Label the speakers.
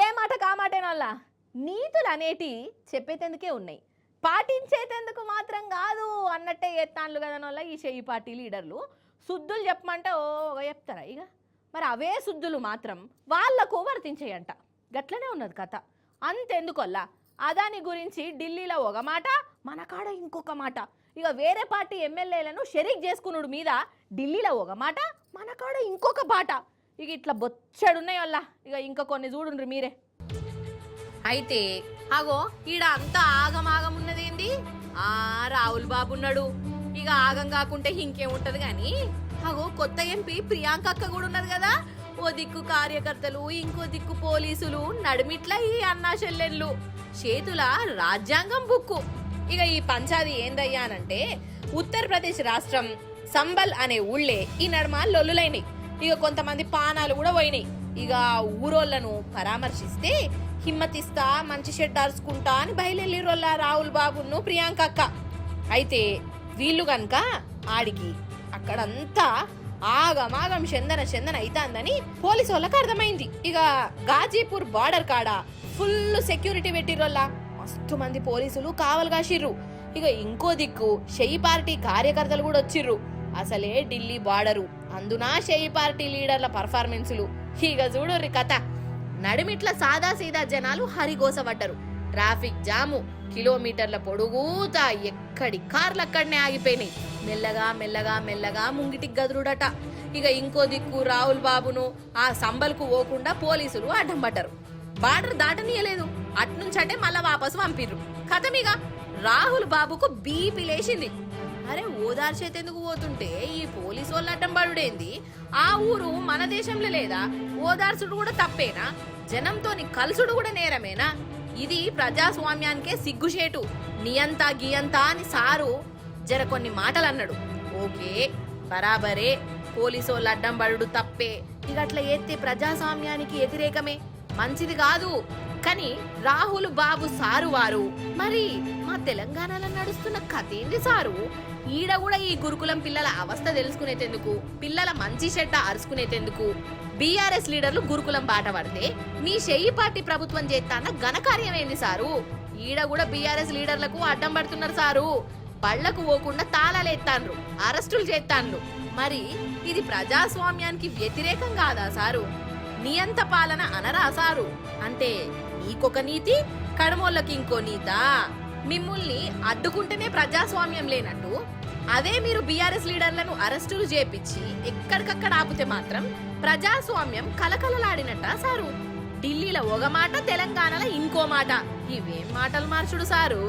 Speaker 1: ఏ మాట కామాటేనల్లా నీతులు అనేటి చెప్పేటందుకే ఉన్నాయి, పాటించేటందుకు మాత్రం కాదు అన్నట్టే ఎత్తాన్లు కదనోళ్ళ ఈ చెయ్యి పార్టీ లీడర్లు. శుద్ధులు చెప్పమంటే ఓ చెప్తారా ఇక? మరి అవే శుద్ధులు మాత్రం వాళ్లకు వర్తించేయంట. గట్లనే ఉన్నది కథ. అంతెందుకొల్లా అదాని గురించి ఢిల్లీలో ఒక మాట, మన కాడ ఇంకొక మాట. ఇక వేరే పార్టీ ఎమ్మెల్యేలను షరీక్ చేసుకున్నాడు మీద ఢిల్లీలో ఒక మాట, మన కాడ ఇంకొక పాట. ఇక ఇట్లా బొచ్చడున్నాయి వల్ల. ఇక ఇంకా కొన్ని చూడుండ్రు మీరే. అయితే అగో ఈడ అంతా ఆగమాగం ఉన్నదేంది? రాహుల్ బాబు ఉన్నాడు. ఇక ఆగం కాకుంటే ఇంకేముంటది గాని, అగో కొత్త ఎంపీ ప్రియాంక అక్క కూడా ఉన్నది కదా. ఓ దిక్కు కార్యకర్తలు, ఇంకో దిక్కు పోలీసులు, నడుమిట్ల ఈ అన్నా చెల్లెళ్ళు, చేతుల రాజ్యాంగం బుక్కు. ఇక ఈ పంచాది ఏందయ్యానంటే, ఉత్తరప్రదేశ్ రాష్ట్రం సంబల్ అనే ఊళ్ళే ఈ నడుమ లొల్లులైనయి. ఇక కొంతమంది పానాలు కూడా పోయినాయి. ఇక ఊరోళ్లను పరామర్శిస్తే హిమ్మతిస్తా, మంచి షెడ్ అరుచుకుంటా అని బయలుదేరిరోళ్ళ రాహుల్ బాబును ప్రియాంక అక్క. అయితే వీళ్ళు గనక ఆడికి అక్కడంతా ఆగమాగం చందన అయితాందని పోలీసు వాళ్ళకి అర్థమైంది. ఇక గాజీపూర్ బార్డర్ కాడ ఫుల్ సెక్యూరిటీ పెట్టిరోళ్ళ, మస్తు మంది పోలీసులు కావలు కాసిర్రు. ఇక ఇంకో దిక్కు షెయి పార్టీ కార్యకర్తలు కూడా వచ్చిర్రు. అసలే ఢిల్లీ బార్డరు, అందునా షెయి పార్టీ లీడర్ల పర్ఫార్మెన్సులు. ఇక చూడుర్రి కథ. నడిమిట్ల సాదా సీదా జనాలు హరిగోసపడ్డరు. ట్రాఫిక్ జాము, కిలోమీటర్ల పొడుగుతా ఎక్కడి కార్లక్కడనే ఆగిపోయినాయి. మెల్లగా మెల్లగా మెల్లగా ముంగిటికి గదురుడట. ఇక ఇంకో దిక్కు రాహుల్ బాబును ఆ సంబల్కు పోకుండా పోలీసులు అడ్డం పడ్డారు. బార్డర్ దాటనీయలేదు. అట్నుంచంటే మళ్ళా వాపసు పంపిర్రు. కథమిగ రాహుల్ బాబుకు బీపీ లేచింది. అరే ఓదార్చేతెందుకు పోతుంటే ఈ పోలీసు వాళ్ళు అడ్డం పడుడేంది? ఆ ఊరు మన దేశంలో లేదా? ఓదార్చుడు కూడా తప్పేనా? జనంతోని కలుసుడు కూడా నేరమేనా? ఇది ప్రజాస్వామ్యానికే సిగ్గుచేటు. నియంతా గియంతా అని సారు జర కొన్ని మాటలు అన్నాడు. ఓకే, బరాబరే, పోలీసు వాళ్ళు అడ్డం పడుడు తప్పే. ఇక అట్లా ఎత్తే ప్రజాస్వామ్యానికి వ్యతిరేకమే, మంచిది కాదు. కానీ రాహుల్ బాబు సారు వారు మరి మా తెలంగాణలో నడుస్తున్న కథేంది సారు? ఈడ కూడా ఈ గురుకులం పిల్లల అవస్థ తెలుసుకునేటందుకు, పిల్లల మంచి చెడ్డ అరుచుకునేటందుకు బీఆర్ఎస్ లీడర్లు గురుకులం బాట పడితే మీ షెయి పార్టీ ప్రభుత్వం చేస్తాన్న ఘనకార్యం ఏంది సారు? ఈడ కూడా బీఆర్ఎస్ లీడర్లకు అడ్డం పడుతున్నారు సారు. బళ్లకు పోకుండా తాళాలేస్తాన్రు, అరెస్టులు చేస్తాన్రు. మరి ఇది ప్రజాస్వామ్యానికి వ్యతిరేకం కాదా సారు? నియంత పాలన అనరా సారు? అంటే నీకొక నీతి, కడమోళ్ళకి ఇంకో నీతా? మిమ్ముల్ని అడ్డుకుంటేనే ప్రజాస్వామ్యం లేనట్టు, అదే మీరు బీఆర్ఎస్ లీడర్లను అరెస్టులు చేపించి ఎక్కడికక్కడ ఆపితే మాత్రం ప్రజాస్వామ్యం కలకలలాడినట్ట సారు? ఢిల్లీలో ఒక మాట, తెలంగాణలో ఇంకో మాట. ఇవేం మాటలు మార్చుడు సారు?